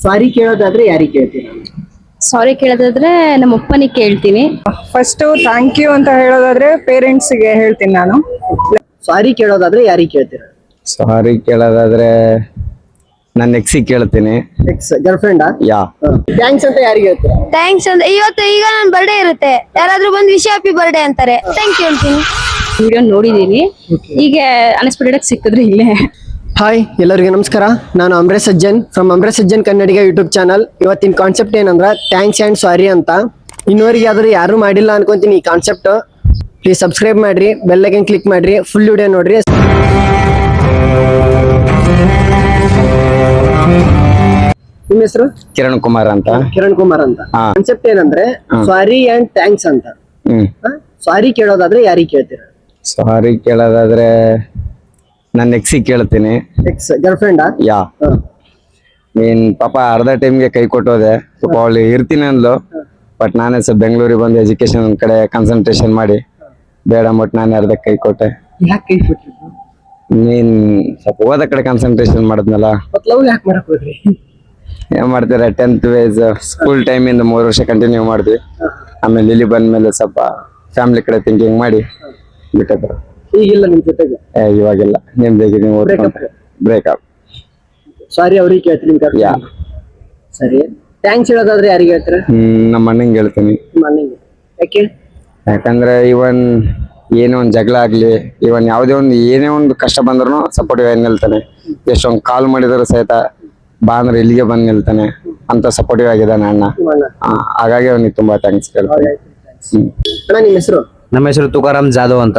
ಸಾರಿ ಕೇಳೋದಾದ್ರೆ ಯಾರಿಗೆ ಕೇಳ್ತೀರಾ? ಸಾರಿ ಕೇಳೋದಾದ್ರೆ ನಮ್ಮ ಅಪ್ಪನಿಗೆ ಕೇಳ್ತೀನಿ. ಫಸ್ಟ್ ಥ್ಯಾಂಕ್ ಯು ಅಂತ ಹೇಳೋದಾದ್ರೆ ಪೇರೆಂಟ್ಸ್ಗೆ ಹೇಳ್ತೀನಿ ನಾನು. ಸಾರಿ ಕೇಳೋದಾದ್ರೆ ಯಾರಿಗೆ ಕೇಳ್ತೀರಾ? ಸಾರಿ ಕೇಳೋದಾದ್ರೆ ನನ್ನ ಎಕ್ಸಿಗೆ ಕೇಳ್ತೀನಿ. ಎಕ್ಸ್ ಗರ್ಲ್ ಫ್ರೆಂಡಾ? ಯಾ. ಥ್ಯಾಂಕ್ಸ್ ಅಂತ ಯಾರಿಗೆ ಹೇಳ್ತೀರಾ? ಥ್ಯಾಂಕ್ಸ್ ಅಂತ ಇವತ್ತು ಈಗ ನನ್ನ ಬರ್ಡೇ ಇರುತ್ತೆ, ಯಾರಾದ್ರೂ ಬಂದು ವಿಶ್ ಹ್ಯಾಪಿ ಬರ್ಡೇ ಅಂತಾರೆ, ಥ್ಯಾಂಕ್ ಯು ಅಂತೀನಿ. ವಿಡಿಯೋ ನೋಡಿದೀನಿ, ಈಗ ಅನ್ಎಕ್ಸ್ಪೆಕ್ಟೆಡ್ ಸಿಕ್ಕಿದ್ರೆ ಇಲ್ಲೇ. ಹಾಯ್ ಎಲ್ಲರಿಗೂ ನಮಸ್ಕಾರ. ನಾನು Amaresh Sajjan from Amaresh Sajjan Kannadiga YouTube channel. ಇವತ್ತಿನ ಕಾನ್ಸೆಪ್ಟ್ ಏನಂದ್ರೆ ಥ್ಯಾಂಕ್ಸ್ ಆ್ಯಂಡ್ ಸಾರಿ ಅಂತ. ಇನ್ನೂವರೆಗೆ ಆದರೂ ಯಾರು ಮಾಡಿಲ್ಲ ಅನ್ಕೊಂತೀನಿ ಈ ಕಾನ್ಸೆಪ್ಟ್. ಪ್ಲೀಸ್ ಸಬ್ಸ್ಕ್ರೈಬ್ ಮಾಡ್ರಿ, ಬೆಲ್ ಐಕನ್ ಕ್ಲಿಕ್ ಮಾಡ್ರಿ, ಫುಲ್ ವಿಡಿಯೋ ನೋಡ್ರಿ. ನಿಮ್ಮ ಹೆಸರು? ಕಿರಣ್ ಕುಮಾರ್ ಅಂತ. ಕಿರಣ್ ಕುಮಾರ್ ಅಂತ. ಕಾನ್ಸೆಪ್ಟ್ ಏನಂದ್ರೆ ಸಾರಿ ಆ್ಯಂಡ್ ಥ್ಯಾಂಕ್ಸ್ ಅಂತ. ಸಾರಿ ಕೇಳೋದಾದ್ರೆ ಯಾರಿಗೆ ಕೇಳ್ತೀರಾ? ಸಾರಿ ಕೇಳೋದಾದ್ರೆ ನನ್ನ ಎಕ್ಸಿಗೆ ಕೇಳ್ತೀನಿ. ಎಕ್ಸ್ ಗರ್ಲ್ ಫ್ರೆಂಡಾ? ಯಾ. ನೀನ್ ಪಾಪ ಅರ್ಧ ಟೈಮ್ಗೆ ಕೈ ಕೊಟ್ಟೋದೆ. ಸ್ವಲ್ಪ ಅವಳು ಇರ್ತೀನಿ ಅಂದ್ಲು, ಬಟ್ ನಾನೇ ಸ್ವಲ್ಪ ಬೆಂಗಳೂರಿಗೆ ಬಂದು ಎಜುಕೇಶನ್ ಕಡೆ ಕಾನ್ಸಂಟ್ರೇಷನ್ ಮಾಡಿ ಬೇಡ ಮಟ್ ನಾನೇ ಅರ್ಧ ಕೈ ಕೊಟ್ಟೆ. ಯಾಕೆ ಕೈ ಕೊಟ್ಟಿದ್ರು? ನೀನ್ ಸ್ವಲ್ಪ ಓದ ಕಡೆ ಕಾನ್ಸಂಟ್ರೇಷನ್ ಮಾಡಿದ್ನಲ್ಲ. ಮತ್ ಲವ್ ಯಾಕೆ ಮಾಡಕ್ ಹೋದ್ರಿ? ಏನ್ ಮಾಡ್ತೀರಾ, 10th ವೈಸ್ ಸ್ಕೂಲ್ ಟೈಮ್ ಇಂದ 3 ವರ್ಷ ಕಂಟಿನ್ಯೂ ಮಾಡಿದ್ವಿ. ಆಮೇಲೆ ಇಲ್ಲಿ ಬಂದ್ಮೇಲೆ ಸ್ವಲ್ಪ ಫ್ಯಾಮಿಲಿ ಕಡೆ ಥಿಂಕಿಂಗ್ ಮಾಡಿ ಬಿಟ್ಟಿದ್ರು. ಈಗಿಲ್ಲ ನಿಮ್ ಜೊತೆಗೆ? ಇವಾಗಿಲ್ಲ, ನಿಮ್ದೇಗಿ ನೀವು ಬ್ರೇಕಪ್. ಸಾರಿ ಅವ್ರಿಗೆ ಕೇಳ್ತೀನಿ. ಯಾ. ಸರಿ, ಥ್ಯಾಂಕ್ಸ್ ಹೇಳೋದಾದ್ರೆ ಯಾರಿಗೆ ಹೇಳ್ತೀರಾ? ನಮ್ಮ ಅಣ್ಣಂಗೆ ಹೇಳ್ತೀನಿ. ನಿಮ್ಮ ಅಣ್ಣಂಗೆ. ಯಾಕೆ? ಯಾಕಂದ್ರೆ ಇವನ್ ಏನೋ ಒಂದು ಜಗಳ ಆಗ್ಲಿ, ಇವನ್ ಯಾವುದೇ ಒಂದು ಏನೇ ಒಂದು ಕಷ್ಟ ಬಂದ್ರು ಸಪೋರ್ಟಿವ್ ಆಗಿ ನಿಲ್ತಾನೆ. ಎಷ್ಟೊಂದು ಕಾಲ್ ಮಾಡಿದ್ರು ಸಹಿತ ಬಾ ಅಂದ್ರೆ ಇಲ್ಲಿಗೆ ಬಂದು ನಿಲ್ತಾನೆ ಅಂತ ಸಪೋರ್ಟಿವ್ ಆಗಿದ್ದಾನೆ ಅಣ್ಣ. ಹಾಗಾಗಿ ಅವನಿಗೆ ತುಂಬಾ ಥ್ಯಾಂಕ್ಸ್ ಹೇಳ್ತೀನಿ. ಅಣ್ಣ ನಿಮ್ಮ ಹೆಸರು? ನಮ್ಮ ಹೆಸರು ತುಕಾರಾಮ್ ಜಾಧವ್ ಅಂತ.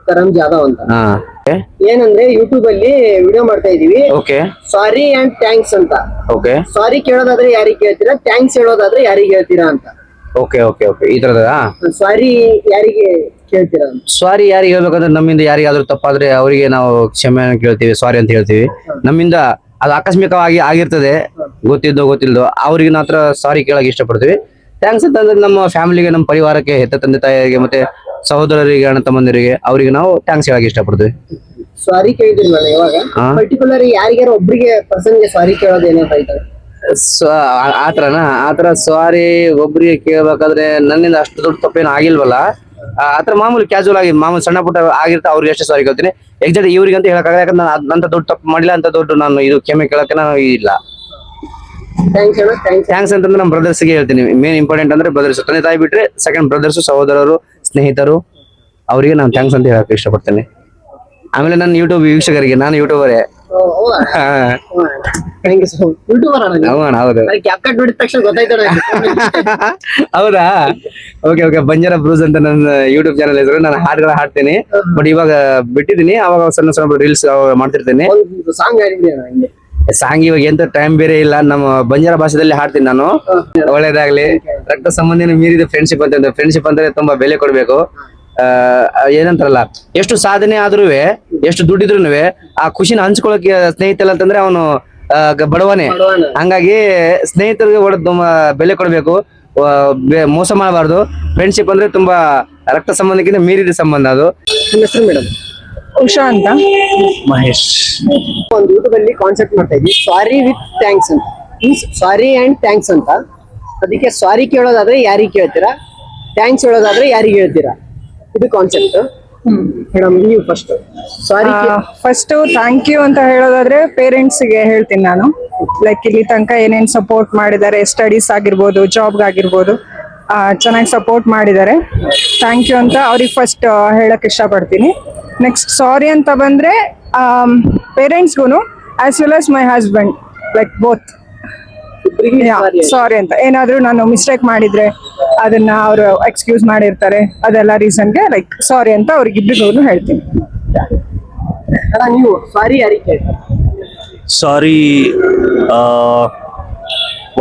ತುಕಾರಾಮ್ ಜಾಧವ್ ಅಂತ. ಏನಂದ್ರೆ ಯೂಟ್ಯೂಬ್ ಅಲ್ಲಿ ವಿಡಿಯೋ ಮಾಡ್ತಾ ಇದೀವಿ. ಓಕೆ. ಸಾರಿ ಅಂಡ್ ಥ್ಯಾಂಕ್ಸ್ ಅಂತ. ಓಕೆ. ಸಾರಿ ಕೇಳೋದಾದ್ರೆ ಯಾರಿಗೆ ಕೇಳ್ತೀರಾ? ಥ್ಯಾಂಕ್ಸ್ ಹೇಳೋದಾದ್ರೆ ಯಾರಿಗೆ ಹೇಳ್ತೀರಾ ಅಂತ. ಓಕೆ ಓಕೆ ಓಕೆ ಈ ತರದ. ಸಾರಿ ಯಾರಿಗೆ ಕೇಳ್ತೀರಾ? ಸಾರಿ ಯಾರಿಗೆ ಹೇಳ್ಬೇಕಂದ್ರೆ ನಮ್ಮಿಂದ ಯಾರಿಗಾದ್ರೂ ತಪ್ಪಾದ್ರೆ ಅವರಿಗೆ ನಾವು ಕ್ಷಮೆ ಕೇಳ್ತೀವಿ, ಸಾರಿ ಅಂತ ಹೇಳ್ತೀವಿ. ನಮ್ಮಿಂದ ಅದು ಆಕಸ್ಮಿಕವಾಗಿ ಆಗಿರ್ತದೆ, ಗೊತ್ತಿದ್ದೋ ಗೊತ್ತಿಲ್ದೋ, ಅವ್ರಿಗೆ ಮಾತ್ರ ಸಾರಿ ಕೇಳಕ್ ಇಷ್ಟಪಡ್ತೀವಿ. ಥ್ಯಾಂಕ್ಸ್ ಅಂತಂದ್ರೆ ನಮ್ಮ ಫ್ಯಾಮಿಲಿಗೆ, ನಮ್ಮ ಪರಿವಾರಕ್ಕೆ, ಹೆತ್ತ ತಂದೆ ತಾಯಿಗೆ, ಮತ್ತೆ ಸಹೋದರರಿಗೆ, ಅಣ್ಣ ತಮ್ಮಂದಿರಿಗೆ, ಅವರಿಗೆ ನಾವು ಥ್ಯಾಂಕ್ಸ್ ಹೇಳಕ್ ಇಷ್ಟಪಡ್ತೀವಿ. ಸಾರಿ ಕೇಳಿದ್ರಿ ನಾನು ಇವಾಗ ಪರ್ಟಿಕ್ಯುಲರ್ ಯಾರಿಗಾರ ಒಬ್ರಿಗೆ ಪರ್ಸನ್ಗೆ ಸಾರಿ ಕೇಳೋದು ಏನಾಯ್ತು? ಆತರ ಸಾರಿ ಒಬ್ರಿಗೆ ಕೇಳ್ಬೇಕಾದ್ರೆ ನನ್ನಿಂದ ಅಷ್ಟು ದೊಡ್ಡ ತಪ್ಪೇನು ಆಗಿಲ್ವಲ್ಲ. ಆತರ ಮಾಮೂಲಿ ಕ್ಯಾಶುವಲ್ ಆಗಿ ಮಾಮೂಲಿ ಸಣ್ಣ ಪುಟ್ಟ ಆಗಿರ್ತಾ ಅವ್ರಿಗೆ ಅಷ್ಟೇ ಸಾರಿ ಕೇಳ್ತೀನಿ. ಎಕ್ಸಾಕ್ಟ್ ಇವ್ರಿಗೆ ಅಂತ ಹೇಳಕ್ಕಾಗಲ್ಲ, ಯಾಕಂದ್ರೆ ನಾನು ಅಂತ ದೊಡ್ಡ ತಪ್ಪು ಮಾಡಿಲ್ಲ, ಅಂತ ದೊಡ್ಡ ನಾನು ಇದು ಕ್ಷಮೆ ಕೇಳಕ್ಕೆ ನಾನು ಇಲ್ಲ. ಥ್ಯಾಂಕ್ಸ್ ಅಂತಂದ್ರೆ ನಮ್ಮ ಬ್ರದರ್ಸ್ಗೆ ಹೇಳ್ತೀನಿ. ಮೇನ್ ಇಂಪಾರ್ಟೆಂಟ್ ಅಂದ್ರೆ ಬ್ರದರ್ಸ್, ತಂದೆ ತಾಯಿ ಬಿಟ್ರೆ ಸೆಕೆಂಡ್ ಬ್ರದರ್ಸ್, ಸಹೋದರರು, ಸ್ನೇಹಿತರು, ಅವರಿಗೆ ನಾನು ಥ್ಯಾಂಕ್ಸ್ ಅಂತ ಹೇಳಕ್ ಇಷ್ಟಪಡ್ತೇನೆ. ಆಮೇಲೆ ನನ್ನ ಯೂಟ್ಯೂಬ್ ವೀಕ್ಷಕರಿಗೆ, ನಾನು ಯೂಟ್ಯೂಬರೇ. ಹೌದಾ? Okay okay. ಬಂಜಾರ ಬ್ರೂಸ್ ಅಂತ ನನ್ನ ಯೂಟ್ಯೂಬ್ ಚಾನಲ್ ಹೆಸರು. ನಾನು ಹಾಡುಗಳ ಹಾಡ್ತೀನಿ, ಬಟ್ ಇವಾಗ ಬಿಟ್ಟಿದ್ದೀನಿ. ಅವಾಗ ಸಣ್ಣ ಸಣ್ಣ ರೀಲ್ಸ್ ಮಾಡ್ತಿರ್ತೇನೆ. ಸಾಂಗ್ ಇವಾಗ ಎಂತ ಟೈಮ್ ಬೇರೆ ಇಲ್ಲ. ನಮ್ಮ ಬಂಜಾರ ಭಾಷೆದಲ್ಲಿ ಹಾಡ್ತೀನಿ ನಾನು. ಒಳ್ಳೇದಾಗ್ಲಿ. ರಕ್ತ ಸಂಬಂಧಿನ ಮೀರಿದ ಫ್ರೆಂಡ್ಶಿಪ್ ಅಂತ. ಫ್ರೆಂಡ್ಶಿಪ್ ಅಂದ್ರೆ ತುಂಬಾ ಬೆಲೆ ಕೊಡ್ಬೇಕು. ಏನಂತಾರಲ್ಲ, ಎಷ್ಟು ಸಾಧನೆ ಆದ್ರೂ, ಎಷ್ಟು ದುಡ್ಡಿದ್ರು ಆ ಖುಷಿನ ಹಂಚ್ಕೊಳಕ್ಕೆ ಸ್ನೇಹಿತಲ್ಲ ಅಂತಂದ್ರೆ ಅವನು ಬಡವನೇ. ಹಂಗಾಗಿ ಸ್ನೇಹಿತರಿಗೆ ತುಂಬಾ ಬೆಲೆ ಕೊಡ್ಬೇಕು, ಮೋಸ ಮಾಡಬಾರ್ದು. ಫ್ರೆಂಡ್ಶಿಪ್ ಅಂದ್ರೆ ತುಂಬಾ ರಕ್ತ ಸಂಬಂಧಕ್ಕಿಂತ ಮೀರಿದ ಸಂಬಂಧ ಅದು. ನಿಮ್ಮ ಹೆಸರು ಮೇಡಮ್? ಉಷಾ ಅಂತ. ಮಹೇಶ್. ಒಂದು ಯೂಟ್ಯೂಬ್ ಅಲ್ಲಿ ಕಾನ್ಸೆಪ್ಟ್ ಮಾಡ್ತಾ ಇದ್ವಿ, ಸಾರಿ ವಿತ್ ಥ್ಯಾಂಕ್ಸ್ ಅಂತ. ಸಾರಿ ಅಂಡ್ ಥ್ಯಾಂಕ್ಸ್ ಅಂತ. ಅದಕ್ಕೆ ಸಾರಿ ಕೇಳೋದಾದ್ರೆ ಯಾರಿಗೆ ಕೇಳ್ತೀರಾ? ಥ್ಯಾಂಕ್ಸ್ ಹೇಳೋದಾದ್ರೆ ಯಾರಿಗೆ ಹೇಳ್ತೀರಾ? ಇದು ಕಾನ್ಸೆಪ್ಟ್. ಮೇಡಮ್ ನೀವು first sorry. First thank you ಅಂತ ಹೇಳೋದಾದ್ರೆ ಪೇರೆಂಟ್ಸ್ಗೆ ಹೇಳ್ತೀನಿ ನಾನು. ಲೈಕ್ ಇಲ್ಲಿ ತನಕ ಏನೇನ್ ಸಪೋರ್ಟ್ ಮಾಡಿದ್ದಾರೆ, ಸ್ಟಡೀಸ್ ಆಗಿರ್ಬೋದು, ಜಾಬ್ಗೆ ಆಗಿರ್ಬೋದು, ಚೆನ್ನಾಗಿ ಸಪೋರ್ಟ್ ಮಾಡಿದ್ದಾರೆ. ಥ್ಯಾಂಕ್ ಯು ಅಂತ ಅವ್ರಿಗೆ ಫಸ್ಟ್ ಹೇಳಕ್ ಇಷ್ಟಪಡ್ತೀನಿ. ನೆಕ್ಸ್ಟ್ ಸಾರಿ ಅಂತ ಬಂದ್ರೆ ಪೇರೆಂಟ್ಸ್ಗೂ as well as my husband, like both. Sorry ಅಂತ ಏನಾದ್ರೂ ನಾನು ಮಿಸ್ಟೇಕ್ ಮಾಡಿದ್ರೆ ಅದನ್ನ ಅವರು ಎಕ್ಸ್ಕ್ಯೂಸ್ ಮಾಡಿರ್ತಾರೆ, ಅದೆಲ್ಲ ರೀಸನ್ಗೆ ಲೈಕ್ ಸಾರಿ ಅಂತ ಅವ್ರಿಗಿಬ್ರಿಗೂ ಹೇಳ್ತೀನಿ. ನೀವು ಸಾರಿ ಯಾರಿಗೆ ಕೇಳ್ತೀರಾ? ಸಾರಿ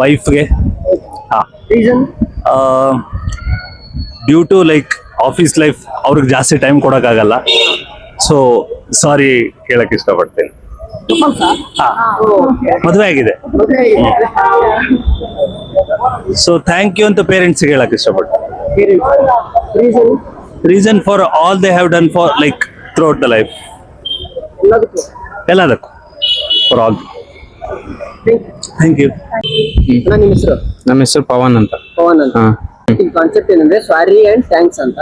ವೈಫ್ಗೆ. Reason? Due to like office life ಅವ್ರಿಗೆ ಜಾಸ್ತಿ ಟೈಮ್ ಕೊಡೋಕ್ಕಾಗಲ್ಲ, ಸೊ ಸಾರಿ ಕೇಳಕ್ ಇಷ್ಟಪಡ್ತೇನೆ. ಮದುವೆ ಆಗಿದೆ, ಸೊ ಥ್ಯಾಂಕ್ ಯು ಅಂತ ಪೇರೆಂಟ್ಸ್ಗೆ ಹೇಳಕ್ ಇಷ್ಟಪಡ್ತೀನಿ. Reason for all they have done for like throughout the life, ಎಲ್ಲದಕ್ಕೂ ಫಾರ್ ಆಲ್. Thank you. ಅಣ್ಣ ನಿಮ್ಮ ಹೆಸರು? ನಮ್ಮ ಹೆಸರು ಪವನ್ ಅಂತ. ಪವನ್ ಅಂತ. ಈ ಕಾನ್ಸೆಪ್ಟ್ ಏನಂದ್ರೆ ಸಾರಿ ಅಂಡ್ ಥ್ಯಾಂಕ್ಸ್ ಅಂತ.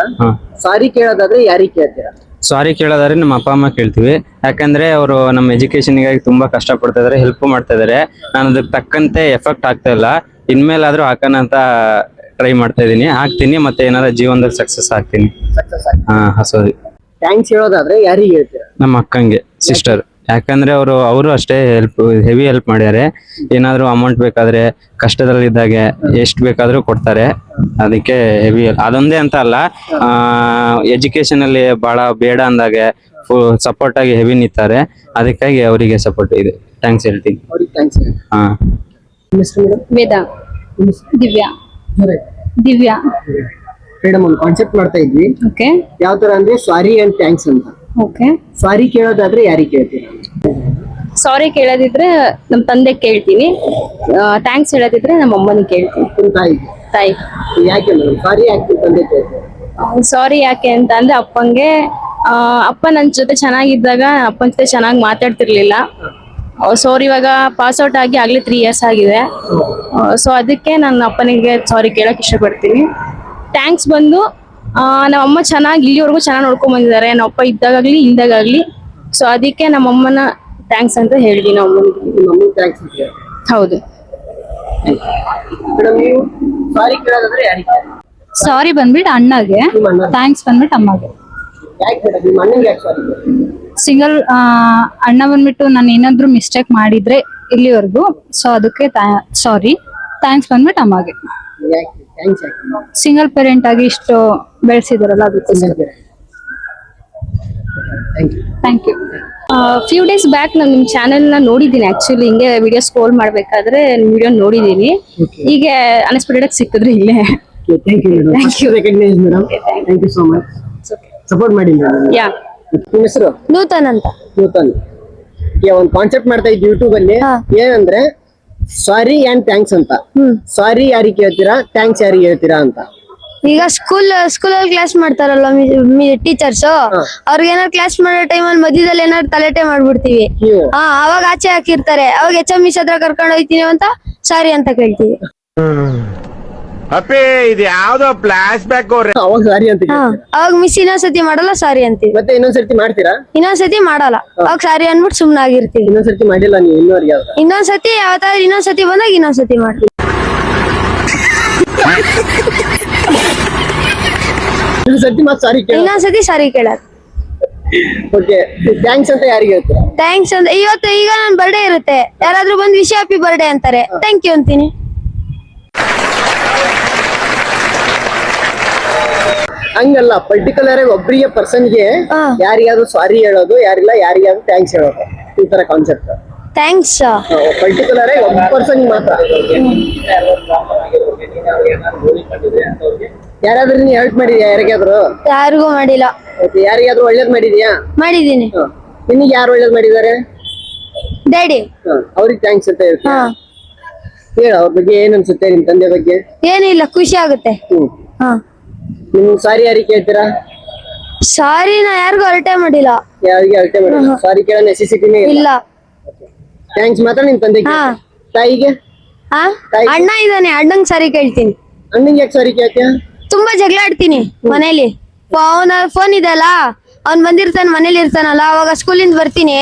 ಸಾರಿ ಕೇಳೋದಾದ್ರೆ ಯಾರಿಗೆ ಕೇಳ್ತೀರಾ? ಸಾರಿ ಕೇಳೋದಾದ್ರೆ ನಮ್ಮ ಅಪ್ಪ ಅಮ್ಮ ಕೇಳ್ತೀವಿ. ಯಾಕಂದ್ರೆ ಅವರು ನಮ್ಮ ಎಜುಕೇಶನ್ಗಾಗಿ ತುಂಬಾ ಕಷ್ಟ ಪಡ್ತಾ ಇದಾರೆ, ಹೆಲ್ಪ್ ಮಾಡ್ತಾ ಇದಾರೆ. ನಾನು ಅದಕ್ಕೆ ತಕ್ಕಂತೆ ಎಫೆಕ್ಟ್ ಆಗ್ತಾ ಇಲ್ಲ. ಇನ್ಮೇಲಾದ್ರೂ ಹಾಕೋಣ ಅಂತ ಟ್ರೈ ಮಾಡ್ತಾ ಇದೀನಿ, ಹಾಕ್ತೀನಿ. ಮತ್ತೆ ಏನಾರ ಜೀವನದಲ್ಲಿ ಸಕ್ಸಸ್ ಆಗ್ತೀನಿ. ಹಸೋದಿ. ಥ್ಯಾಂಕ್ಸ್ ಹೇಳೋದಾದ್ರೆ ಯಾರಿಗೆ ಹೇಳ್ತೀರಾ? ನಮ್ಮ ಅಕ್ಕಂಗೆ, ಸಿಸ್ಟರ್. ಯಾಕಂದ್ರೆ ಅವರು ಅಷ್ಟೇ ಹೆವಿ ಹೆಲ್ಪ್ ಮಾಡ್ಯಾರೆ. ಏನಾದ್ರು ಅಮೌಂಟ್ ಬೇಕಾದ್ರೆ ಕಷ್ಟದಲ್ಲಿದ್ದಾಗೆ ಎಷ್ಟು ಬೇಕಾದ್ರೂ ಕೊಡ್ತಾರೆ. ಅದಕ್ಕೆ ಹೆವಿ ಅದೊಂದೇ ಅಂತ ಅಲ್ಲ, ಎಜುಕೇಶನ್ ಅಲ್ಲಿ ಬಹಳ ಬೇಡ ಅಂದಾಗೆ ಸಪೋರ್ಟ್ ಆಗಿ ಹೆವಿ ನಿಂತಾರೆ. ಅದಕ್ಕಾಗಿ ಅವರಿಗೆ ಸಪೋರ್ಟ್ ಇದೆ. ಥ್ಯಾಂಕ್ಸ್ ಹೇಳ್ತೀನಿ. ಅವ್ರಿಗೆ ಥ್ಯಾಂಕ್ಸ್. ಹಾ. ವೇದ, ದಿವ್ಯಾ. ದಿವ್ಯಾ. ಮೇಡಮ್ ಒಂದು ಕಾನ್ಸೆಪ್ಟ್ ಮಾಡ್ತಾ ಇದ್ವಿ. ಓಕೆ ಯಾವ ತರ ಅಂದ್ರೆ ಸಾರಿ ಅಂಡ್ ಥ್ಯಾಂಕ್ಸ್ ಅಂತ. ಓಕೆ. ಸಾರಿ ಕೇಳೋದಾದ್ರೆ ಯಾರಿಗೆ ಕೇಳ್ತೀರಾ? ಸಾರಿ ಕೇಳೋದಿದ್ರೆ ನಮ್ಮ ತಂದೆ ಕೇಳ್ತೀನಿ. ಥ್ಯಾಂಕ್ಸ್ ಹೇಳೋದಿದ್ರೆ ನಮ್ಮ ಅಮ್ಮನಿಗೆ ಕೇಳ್ತೀನಿ. ನಿಮ್ಮ ತಾಯಿ. ಯಾಕೆ ಮೇಡಮ್ ಸಾರಿ ಯಾಕೆ ನಿಮ್ಮ ತಂದೆ ಕೇಳ್ತೀರಾ? ಸಾರಿ ಯಾಕೆ ಅಂತ ಅಂದ್ರೆ ಅಪ್ಪಂಗೆ ಅಪ್ಪ ನನ್ನ ಜೊತೆ ಚೆನ್ನಾಗಿದ್ದಾಗ ಅಪ್ಪನ ಜೊತೆ ಚೆನ್ನಾಗಿ ಮಾತಾಡ್ತಿರ್ಲಿಲ್ಲ. ಸೊ ಇವಾಗ ಪಾಸ್ ಔಟ್ ಆಗಿ ಆಗ್ಲೇ 3 years ಆಗಿದೆ. ಸೊ ಅದಕ್ಕೆ ನನ್ನ ಅಪ್ಪನಿಗೆ ಸಾರಿ ಕೇಳಕ್ ಇಷ್ಟಪಡ್ತೀನಿ. ಥ್ಯಾಂಕ್ಸ್ ಬಂದು ನಮ್ಮ ಅಮ್ಮ ಚೆನ್ನಾಗಿ ಇಲ್ಲಿವರೆಗೂ ಚೆನ್ನಾಗಿ ನೋಡ್ಕೊಂಡ್ ಬಂದಿದ್ದಾರೆ, ನಮ್ಮ ಅಪ್ಪ ಇದ್ದಾಗಲಿ ಇಲ್ದಾಗಲಿ. ಸೊ ಅದಕ್ಕೆ ನಮ್ಮ ಅಮ್ಮನ ಥ್ಯಾಂಕ್ಸ್ ಅಂತ ಹೇಳಿದೀನಿ. ನಮ್ಮ ನಿಮ್ಮ ಥ್ಯಾಂಕ್ಸ್ ಅಂತ. ಹೌದು. ಮೇಡಮ್ ನೀವು ಸಾರಿ ಕೇಳೋದಾದ್ರೆ ಯಾರಿಗೆ? ಸಾರಿ ಬಂದ್ಬಿಟ್ಟು ಅಣ್ಣಗೆ, ನಿಮ್ಮ ಅಣ್ಣ. ಥ್ಯಾಂಕ್ಸ್ ಬಂದ್ಬಿಟ್ಟು ಅಮ್ಮಗೆ. ಯಾಕೆ ಮೇಡಮ್ ನಿಮ್ಮ ಅಣ್ಣಂಗೆ ಯಾಕೆ ಸಾರಿ ಕೇಳ್ತೀರಾ? ಸಿಂಗಲ್ ಅಣ್ಣ ಬಂದ್ಬಿಟ್ಟು ನಾನು ಏನಾದ್ರು ಮಿಸ್ಟೇಕ್ ಮಾಡಿದ್ರೆ ಇಲ್ಲಿವರೆಗೂ, ಸೊ ಅದಕ್ಕೆ ಸಾರಿ. ಥ್ಯಾಂಕ್ಸ್ ಬಂದ್ಬಿಟ್ಟು ಅಮ್ಮಗೆ. ಯಾಕೆ ಥ್ಯಾಂಕ್ಸ್ ಯಾಕೆ? ಸಿಂಗಲ್ ಪೇರೆಂಟ್ ಆಗಿ ಇಷ್ಟು ಬೆಳೆಸಿದಾರಲ್ಲ ಅದಕ್ಕೋಸ್ಕರ. Thank you. Few days back ನಾನು ನಿಮ್ಮ ಚಾನೆಲ್ನ ನೋಡಿದ್ದೀನಿ. ಆಕ್ಚುಲಿ ಹಿಂಗೆ ವಿಡಿಯೋ ಸ್ಕ್ರೋಲ್ ಮಾಡ್ಬೇಕಾದ್ರೆ ವಿಡಿಯೋ ನೋಡಿದ್ದೀನಿ. ಹೀಗೆ ಅನ್ಎಕ್ಸ್ಪೆಕ್ಟೆಡ್ ಸಿಕ್ಕಿದ್ರೆ ಇಲ್ಲೇ. Thank you madam. Thank you recognise madam. Thank you so much. Support ಮಾಡಿ ಮೇಡಮ್. ಯಾ. ನಿಮ್ಮ ಹೆಸರು? ನೂತನ್ ಅಂತ. ನೂತನ್. ಒಂದು ಕಾನ್ಸೆಪ್ಟ್ ಮಾಡ್ತಾ ಇದ್ವಿ ಯೂಟ್ಯೂಬ್ ಅಲ್ಲಿ. ಏನಂದ್ರೆ ಸಾರಿ ಅಂಡ್ ಥ್ಯಾಂಕ್ಸ್ ಅಂತ. ಸಾರಿ ಯಾರಿಗೆ ಹೇಳ್ತೀರಾ, ಥ್ಯಾಂಕ್ಸ್ ಯಾರಿಗೆ ಹೇಳ್ತೀರಾ ಅಂತ. ಈಗ ಸ್ಕೂಲಲ್ಲಿ ಕ್ಲಾಸ್ ಮಾಡ್ತಾರಲ್ಲ ಟೀಚರ್ಸ್, ಅವ್ರಿಗೆ ಏನಾರು ಕ್ಲಾಸ್ ಮಾಡೋ ಟೈಮಲ್ಲಿ ಮಧ್ಯದಲ್ಲಿ ಏನಾರು ತಲೆಟೆ ಮಾಡ್ಬಿಡ್ತೀವಿ. ನೀವು ಅವಾಗ ಆಚೆ ಹಾಕಿರ್ತಾರೆ. ಅವಾಗ HM ಹತ್ರ ಕರ್ಕೊಂಡು ಹೋಗ್ತೀನಿ ಅಂತ ಸಾರಿ ಅಂತ ಕೇಳ್ತೀವಿ. ಅಪ್ಪೇ ಇದು ಯಾವ್ದೋ ಫ್ಲಾಶ್ ಬ್ಯಾಕ್ ಅವಾಗ ಸಾರಿ ಅಂತ ಕೇಳ್ತೀರಾ? ಅವಾಗ ಮಿಸ್ ಇನ್ನೊಂದ್ಸತಿ ಮಾಡಲ್ಲ, ಸಾರಿ ಅಂತೀವಿ. ಮತ್ತೆ ಇನ್ನೊಂದ್ಸರ್ತಿ ಮಾಡ್ತೀರಾ? ಇನ್ನೊಂದ್ಸತಿ ಮಾಡಲ್ಲ, ಅವಾಗ ಸಾರಿ ಅನ್ಬಿಟ್ಟು ಸುಮ್ನಾಗಿರ್ತೀವಿ. ಇನ್ನೊಂದ್ಸರ್ತಿ ಮಾಡಿಲ್ಲ ನೀವು ಇನ್ನೂವರೆಗೆ? ಇನ್ನೊಂದ್ಸತಿ ಯಾವತ್ತಾದ್ರೂ ಇನ್ನೊಂದ್ಸತಿ ಬಂದಾಗ ಇನ್ನೊಂದ್ಸತಿ ಮಾಡ್ತೀವಿ. ಇನ್ನೊಂದ್ಸರ್ತಿ ಮತ್ತೆ ಸಾರಿ ಕೇಳ. ಇನ್ನೊಂದ್ಸತಿ ಸಾರಿ ಕೇಳಲ್ಲ. ಓಕೆ. ಥ್ಯಾಂಕ್ಸ್ ಅಂತ ಯಾರಿಗೆ ಹೇಳ್ತೀರಾ? ಥ್ಯಾಂಕ್ಸ್ ಅಂತ ಈಗ ನನ್ ಬರ್ಡೇ ಇರುತ್ತೆ, ಯಾರಾದ್ರೂ ಬಂದು ವಿಶ್ ಹ್ಯಾಪಿ ಬರ್ಡೇ ಅಂತಾರೆ, ಥ್ಯಾಂಕ್ ಯು ಅಂತೀನಿ. ಹಂಗಲ್ಲ, ಪರ್ಟಿಕ್ಯುಲರ್ ಆಗಿ ಒಬ್ಬರಿಗೆ ಪರ್ಸನ್ಗೆ ಯಾರಿಗಾದ್ರೂ ಸಾರಿ ಹೇಳೋದು, ಯಾರಿಲ್ಲ ಯಾರಿಗಾದ್ರೂ ಥ್ಯಾಂಕ್ಸ್ ಹೇಳೋದು, ಈ ತರ ಕಾನ್ಸೆಪ್ಟ್. ಥ್ಯಾಂಕ್ಸ್ ಪರ್ಟಿಕ್ಯುಲರ್ ಆಗಿ ಒಬ್ಬ ಪರ್ಸನ್ ಮಾತ್ರ. ಯಾರಾದ್ರೂ ನೀ ಹೆಲ್ಪ್ ಮಾಡಿದ್ಯಾ ಯಾರಿಗಾದ್ರೂ? ಯಾರಿಗೂ ಮಾಡಿಲ್ಲ. ಯಾರಿಗಾದ್ರೂ ಒಳ್ಳೇದ್ ಮಾಡಿದ್ಯಾ? ಮಾಡಿದೀನಿ. ನಿನಗೆ ಯಾರು ಒಳ್ಳೇದ್ ಮಾಡಿದ್ದಾರೆ? ಡ್ಯಾಡಿ. ಅವ್ರಿಗೆ ಥ್ಯಾಂಕ್ಸ್ ಅಂತ ಹೇಳ್ತೀನಿ. ಹೇಳ ಅವ್ರ ಬಗ್ಗೆ ಏನ್ ಅನ್ಸುತ್ತೆ, ನಿಮ್ ತಂದೆ ಬಗ್ಗೆ? ಏನಿಲ್ಲ, ಖುಷಿ ಆಗುತ್ತೆ. ನಿಮ್ ಸಾರಿ ಯಾರಿಗೆ ಕೇಳ್ತೀರಾ? ಸಾರಿ ನಾ ಯಾರಿಗೂ ಅರಟೆ ಮಾಡಿಲ್ಲ. ಯಾರಿಗೆ ಅಳತೆ ಮಾಡಿಲ್ಲ? ಸಾರಿ ಕೇಳೋ ನೆಸೆಸಿಟಿನೇ ಇಲ್ಲ. ಥ್ಯಾಂಕ್ಸ್ ಮಾತ್ರ ನಿಮ್ ತಂದೆಗೆ. ತಾಯಿಗೆ? ಅಣ್ಣ ಇದ್ದಾನೆ, ಅಣ್ಣಂಗ್ ಸಾರಿ ಕೇಳ್ತೀನಿ. ಅಣ್ಣಂಗೆ ಯಾಕೆ ಸಾರಿ ಕೇಳ್ತೀಯ? ತುಂಬಾ ಜಗಳ ಆಡ್ತೀನಿ ಮನೇಲಿ. ಫೋನ್ ಇದೆಲ್ಲ, ಅವ್ನ್ ಬಂದಿರ್ತಾನ ಮನೇಲಿ ಇರ್ತಾನಲ್ಲ, ಅವಾಗ ಸ್ಕೂಲಿಂದ ಬರ್ತೀನಿ,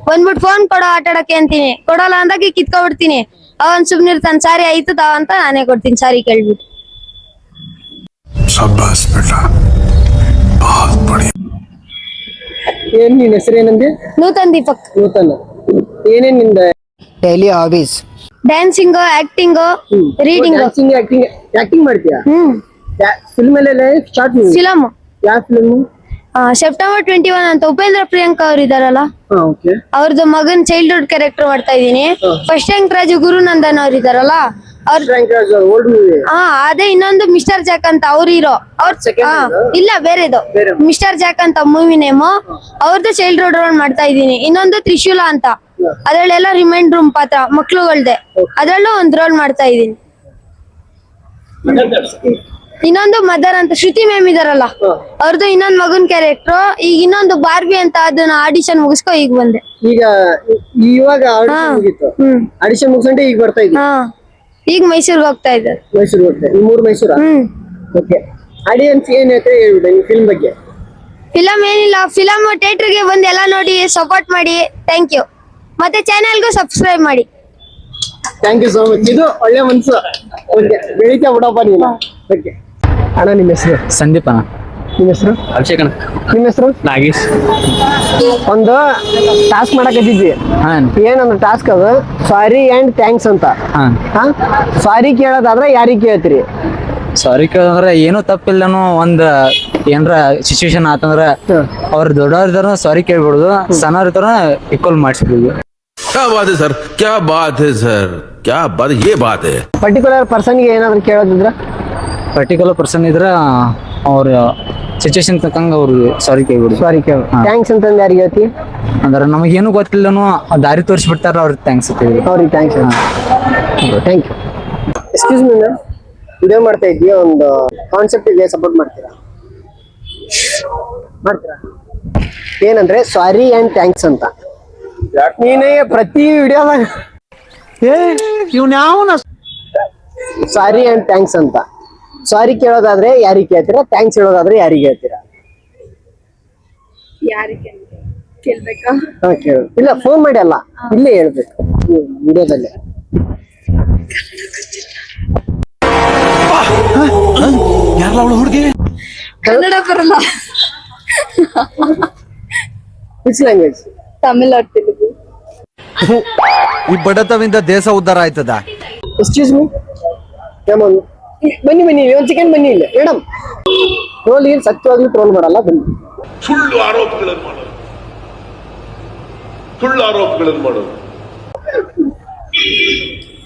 ಬಂದ್ಬಿಟ್ಟು ಫೋನ್ ಕೊಡೋ ಆಟ ಆಡಕ್ಕೆ ಅಂತೀನಿ, ಕೊಡೋಲ್ಲ ಅಂದಾಗ ಕಿತ್ಕೊಬಿಡ್ತೀನಿ. ಅವನ್ ಸುಮ್ನಿರ್ತಾನ, ಸಾರಿ ಆಯ್ತು ತಾವ ಅಂತ ನಾನೇ ಕೊಡ್ತೀನಿ ಸಾರಿ ಕೇಳ್ಬಿಟ್ಟು. ಏನ್ ನಿನ್ ಹೆಸರೇನಂದೆ? ನೂತನ್ ದೀಪಕ್. ನೂತನ್. ಏನೇನ್ ನಿಂದ daily hobbies? Dancing, acting, reading. Acting ಮಾಡ್ತೀಯಾ? ಫಿಲ್ಮ್ ಎಲ್ಲ ಸ್ಟಾರ್ಟ್? ಫಿಲಮ್. ಯಾವ ಫಿಲ್ಮ್? ಸೆಪ್ಟೆಂಬರ್ 21 ಅಂತ ಉಪೇಂದ್ರ ಪ್ರಿಯಾಂಕಾ ಅವ್ರು ಇದಾರಲ್ಲ, ಅವ್ರದ್ದು ಮಗನ್ ಚೈಲ್ಡ್ಹುಡ್ ಕ್ಯಾರೆಕ್ಟರ್ ಮಾಡ್ತಾ ಇದೀನಿ. ಫಸ್ಟ್ ರ್ಯಾಂಕ್ ರಾಜು ಗುರುನಂದನ್ ಅವ್ರು ಇದಾರಲ್ಲ, ಅದೇ. ಇನ್ನೊಂದು ಮಿಸ್ಟರ್ ಜಾಕ್ ಅಂತ ಅವ್ರ ಹೀರೋ. ಇಲ್ಲ, ಬೇರೆದು ಮಿಸ್ಟರ್ ಜಾಕ್ ಅಂತ ಮೂವಿ ನೇಮ್. ಅವ್ರದ್ದು ಚೈಲ್ಡ್ಹುಡ್ ರೋಲ್ ಮಾಡ್ತಾ ಇದೀನಿ. ಇನ್ನೊಂದು ತ್ರಿಶೂಲ ಅಂತ, ಅದ್ರಲ್ಲೆಲ್ಲ ರಿಮೈಂಡ್ ರೂಮ್ ಪಾತ್ರ ಮಕ್ಳುಗಳ್ದೆ, ಅದ್ರಲ್ಲೂ ಒಂದ್ ರೋಲ್ ಮಾಡ್ತಾ ಇದೀನಿ. ಇನ್ನೊಂದು ಮದರ್ ಅಂತ ಶ್ರುತಿ ಮ್ಯಾಮ್ ಇದಾರಲ್ಲ ಅವ್ರದ್ದು ಇನ್ನೊಂದ್ ಮಗನ್ ಕ್ಯಾರೆಕ್ಟರ್. ಈಗ ಇನ್ನೊಂದು ಬಾರ್ಬಿ ಅಂತ ಅದನ್ನ ಆಡಿಷನ್ ಮುಗಿಸ್ಕೊ ಈಗ ಬಂದೆ. ಈಗ ಇವಾಗ ಆಡಿಷನ್ ಮುಗೀತು. ಆಡಿಷನ್ ಮುಗಿಸ್ಕೊಂಡೆ ಈಗ ಬರ್ತಾ ಇದ್ವಿ. ಈಗ ಮೈಸೂರ್ಗೆ ಹೋಗ್ತಾ ಇದ್ದಾರೆ. ಮೈಸೂರಿಗೆ ಹೋಗ್ತಾರೆ. ನಿಮ್ಮೂರು ಮೈಸೂರಾ? ಓಕೆ. ಆಡಿಯನ್ಸ್ ಏನ್ ಹೇಳ್ತಾರೆ ಹೇಳ್ಬಿಡಿ ಈ ಫಿಲ್ಮ್ ಬಗ್ಗೆ. ಫಿಲಮ್ ಏನಿಲ್ಲ, ಫಿಲಮ್ ಥಿಯೇಟರ್ಗೆ ಬಂದು ಎಲ್ಲ ನೋಡಿ ಸಪೋರ್ಟ್ ಮಾಡಿ. Thank you. ಮತ್ತೆ ಚಾನೆಲ್ಗೂ ಸಬ್ಸ್ಕ್ರೈಬ್ ಮಾಡಿ. Thank you so much. ಇದು ಒಳ್ಳೆ ಮನ್ಸು. ಓಕೆ, ಬೆಳಿತಾ ಬಿಡಪ್ಪ ನೀನು. ಓಕೆ ಅಣ್ಣ, ನಿಮ್ಮ ಹೆಸರು? ಸಂದೀಪ್ ಅಣ್ಣ. ನಿಮ್ಮ ಹೆಸರು? ಅಭಿಷೇಕ್ ಅಣ್ಣ. ನಿಮ್ಮ ಹೆಸರು? ನಾಗೇಶ್. ಒಂದು ಟಾಸ್ಕ್ ಮಾಡಕತ್ತಿದ್ವಿ. ಏನಂದ್ರೆ ಟಾಸ್ಕ್ ಅದು ಸಾರಿ ಅಂಡ್ ಥ್ಯಾಂಕ್ಸ್ ಅಂತ. ಸಾರಿ ಕೇಳೋದಾದ್ರೆ ಯಾರಿಗೆ ಕೇಳ್ತೀರಿ? ಸಾರಿ ಕೇಳಂದ್ರೆ ಏನೂ ತಪ್ಪಿಲ್ಲನು. ಒಂದ್ ಏನ್ರ ಸಿಚುವೇಶನ್ ಆತಂದ್ರ ಅವ್ರ ದೊಡ್ಡವ್ರ ಸಾರಿ ಕೇಳ್ಬಿಡುದು, ಸಣ್ಣವ್ರ ಈಕ್ವಲ್ ಮಾಡಿಸ್ಬಿಡುದು. क्या बात है सर, क्या बात है सर, क्या बात, ये बात है. ಪರ್ಟಿಕ್ಯುಲರ್ ಪರ್ಸನ್ಗೆ ಏನಾದ್ರು ಕೇಳೋದಿದ್ರ? ಪರ್ಟಿಕ್ಯುಲರ್ ಪರ್ಸನ್ ಇದ್ರ ಅವ್ರ ಸಿಚುವೇಶನ್ ತಕ್ಕಂಗ ಅವ್ರಿಗೆ ಸಾರಿ ಕೇಳ್ಬಿಡುದು. ಸಾರಿ ಕೇಳ. ಥ್ಯಾಂಕ್ಸ್ ಅಂತಂದು ಯಾರಿಗೆ ಹೇಳ್ತಿ? ಅಂದ್ರೆ ನಮಗೇನು ಗೊತ್ತಿಲ್ಲನು ದಾರಿ ತೋರಿಸ್ಬಿಡ್ತಾರ, ಅವ್ರಿಗೆ ಥ್ಯಾಂಕ್ಸ್ ಅಂತೀವಿ. ಅವ್ರಿಗೆ thanks. Thank you. Excuse me ma'am, video ಮಾಡ್ತಾ ಇದ್ವಿ. ಒಂದು ಕಾನ್ಸೆಪ್ಟಿಗೆ ಸಪೋರ್ಟ್ ಮಾಡ್ತೀರಾ? ಏನಂದ್ರೆ ಸಾರಿ ಅಂಡ್ ಥ್ಯಾಂಕ್ಸ್ ಅಂತ. ನೀನೇ ಪ್ರತಿ ವಿಡಿಯೋದಾಗ ಸಾರಿ ಅಂಡ್ ಥ್ಯಾಂಕ್ಸ್ ಅಂತ. ಸಾರಿ ಕೇಳೋದಾದ್ರೆ ಯಾರಿಗೆ ಕೇಳ್ತೀರಾ? ಥ್ಯಾಂಕ್ಸ್ ಹೇಳೋದಾದ್ರೆ ಯಾರಿಗೆ ಹೇಳ್ತೀರಾ? ಕೇಳ್ಬೇಕಾ? ಕೇಳು. ಇಲ್ಲ, ಫೋನ್ ಮಾಡಿ ಅಲ್ಲ, ಇಲ್ಲೇ ಹೇಳ್ಬೇಕು ವಿಡಿಯೋದಲ್ಲೇ. ಕನ್ನಡ ಬರಲ್ಲ. Which language? Tamil or Telugu. ಈ ಬಡತವಿಂದ ದೇಶ ಉದ್ಧಾರ ಆಯ್ತದ. ಎಕ್ಸ್ಕ್ಯೂಸ್ ಮೀ ಮ್ಯಾಮ್, ಬನ್ನಿ ಬನ್ನಿ, ಒಂದು ಸೆಕೆಂಡ್ ಬನ್ನಿ ಇಲ್ಲ ಮೇಡಮ್. ಟ್ರೋಲ್ ಇಲ್ಲಿ ಸತ್ಯವಾಗ್ಲೂ ಟ್ರೋಲ್ ಮಾಡಲ್ಲ, ಬನ್ನಿ. ಸುಳ್ಳು ಆರೋಪಗಳನ್ನು ಮಾಡೋದು.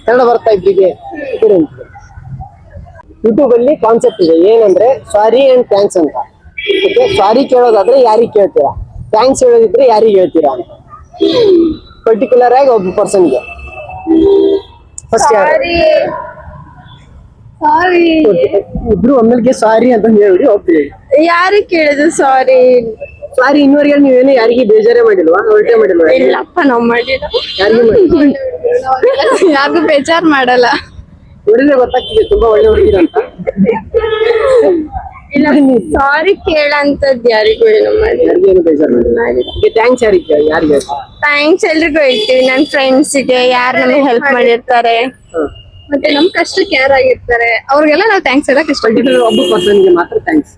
ಕನ್ನಡ ಬರ್ತಾ ಇದ್ದಿಗೆ ಯೂಟ್ಯೂಬ್ ಅಲ್ಲಿ ಕಾನ್ಸೆಪ್ಟ್ ಇದೆ. ಏನಂದ್ರೆ ಸಾರಿ ಅಂಡ್ ಥ್ಯಾಂಕ್ಸ್ ಅಂತ. ಓಕೆ, ಸಾರಿ ಕೇಳೋದಾದ್ರೆ ಯಾರಿಗೆ ಕೇಳ್ತೀರಾ? ಥ್ಯಾಂಕ್ಸ್ ಹೇಳೋದಿದ್ರೆ ಯಾರಿಗೆ ಹೇಳ್ತೀರಾ ಅಂತ. ಪರ್ಟಿಕ್ಯುಲರ್ ಆಗಿ ಒಬ್ಬ ಪರ್ಸನ್ಗೆ. ಫಸ್ಟ್ ಇಬ್ರು ಒಮ್ಮೆಲ್ಗೆ ಸಾರಿ ಅಂತ ಹೇಳಿ ಹೋಗ್ತೀವಿ. ಯಾರಿಗೆ ಕೇಳಿದ್ರು ಸಾರಿ? ಸಾರಿ ಇನ್ನೂವರೆಗೆ ನೀವೇನು ಯಾರಿಗೆ ಬೇಜಾರೇ ಮಾಡಿಲ್ವಾ? ಹೊರಟೆ ಮಾಡಿಲ್ವಾ? ಇಲ್ಲಪ್ಪ, ನಾವ್ ಮಾಡಿಲ್ಲ. ಯಾರಿಗೂ ಯಾರಿಗೂ ಬೇಜಾರ್ ಮಾಡಲ್ಲ. ನೋಡಿದ್ರೆ ಗೊತ್ತಾಗ್ತಿದೆ ತುಂಬಾ ಒಳ್ಳೆ ಹುಡುಗಿರ ಅಂತ. ಇಲ್ಲ, ಸಾರಿ ಕೇಳಂತದ್ ಯಾರಿಗೂ ಏನು ಮಾಡಿ. ಯಾರಿಗೇನು ಬೇಜಾರು ಮಾಡಿಲ್ಲ. ಥ್ಯಾಂಕ್ಸ್ ಯಾರಿಗೆ ಯಾರಿಗೆ? ಥ್ಯಾಂಕ್ಸ್ ಎಲ್ರಿಗೂ ಹೇಳ್ತೀವಿ. ನನ್ ಫ್ರೆಂಡ್ಸ್ಗೆ, ಯಾರು ನಮಗೆ ಹೆಲ್ಪ್ ಮಾಡಿರ್ತಾರೆ, ಮತ್ತೆ ನಮ್ ಕಷ್ಟಕ್ಕೆ ಯಾರಾಗಿರ್ತಾರೆ ಅವ್ರಿಗೆಲ್ಲ ನಾವು ಥ್ಯಾಂಕ್ಸ್ ಹೇಳಕ್ ಇಷ್ಟ. ಒಬ್ಬ ಪರ್ಸನ್ಗೆ ಮಾತ್ರ ಥ್ಯಾಂಕ್ಸ್.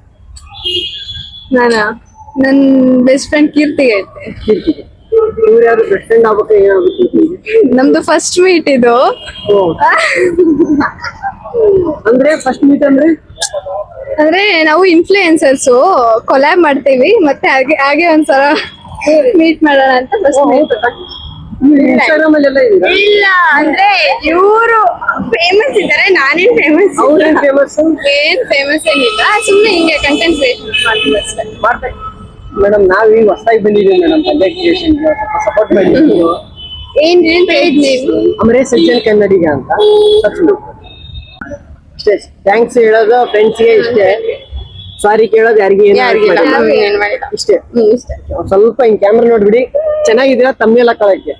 ನನ್ ಬೆಸ್ಟ್ ಫ್ರೆಂಡ್ ಕೀರ್ತಿಗೆ ಹೇಳ್ತೆ. ಕೀರ್ತಿಗೆ. ಇವ್ರು ಯಾರು ಬೆಸ್ಟ್ ಫ್ರೆಂಡ್ ಆಗ್ಬೇಕು? ಏನಾಗುತ್ತೆ? ನಮ್ದು ಫಸ್ಟ್ ಮೀಟ್ ಇದು. ಅಂದ್ರೆ ಫಸ್ಟ್ ಮೀಟ್ ಅಂದ್ರೆ ನಾವು ಇನ್ಫ್ಲೂಯೆನ್ಸರ್ಸ್ ಕೊಲ್ಯಾಬ್ ಮಾಡ್ತೀವಿ, ಮತ್ತೆ ಹಾಗೆ ಒಂದ್ಸಲ ಮೀಟ್ ಮಾಡೋಣ ಅಂತ ಫಸ್ಟ್ ಮೀಟ್. ಇನ್ಸ್ಟಾಗ್ರಾಮ್ ಅಲ್ಲೆಲ್ಲ ಇದೀರಾ? ಇಲ್ಲ, ಅಂದ್ರೆ ಇವರು ಫೇಮಸ್ ಇದ್ದಾರೆ, ನಾನೇನ್ ಫೇಮಸ್. ಅವ್ರೇನ್ ಫೇಮಸ್? ಏನ್ ಫೇಮಸ್ ಏನಿಲ್ಲ, ಸುಮ್ನೆ ಹಿಂಗೆ ಕಂಟೆಂಟ್ ಕ್ರಿಯೇಷನ್ ಮಾಡ್ತೀವಿ ಅಷ್ಟೇ. ಮೇಡಮ್, ನಾವೀಗ ಹೊಸದಾಗಿ ಬಂದಿದ್ದೀವಿ ಮೇಡಮ್, ಕಂಟೆಂಟ್ ಕ್ರಿಯೇಷನ್ ಸಪೋರ್ಟ್ ಮಾಡಿ. ಏನ್ ಪೇಜ್ ನೀವು? ಅಮರೇಶ್ ಸಜ್ಜನ್ ಕನ್ನಡಿಗ ಅಂತ ಇಷ್ಟೇ. ಥ್ಯಾಂಕ್ಸ್ ಹೇಳೋದು ಫ್ರೆಂಡ್ಸ್ಗೆ ಇಷ್ಟೇ. ಸಾರಿ ಕೇಳೋದು ಯಾರಿಗೆ ಇಷ್ಟೇ. ಸ್ವಲ್ಪ ಹಿಂಗ್ ಕ್ಯಾಮ್ರಾ ನೋಡ್ಬಿಡಿ, ಚೆನ್ನಾಗಿದ್ದೀರಾ ತಮ್ಮೆಲ್ಲ ಕಳಕ್ಕೆ.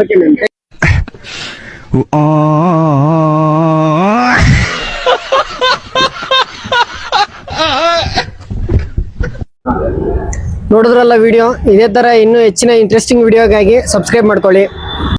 Okay ma'am. ನೋಡಿದ್ರಲ್ಲ ವಿಡಿಯೋ. ಇದೇ ತರ ಇನ್ನೂ ಹೆಚ್ಚಿನ ಇಂಟ್ರೆಸ್ಟಿಂಗ್ ವಿಡಿಯೋಗಾಗಿ ಸಬ್ಸ್ಕ್ರೈಬ್ ಮಾಡ್ಕೊಳ್ಳಿ.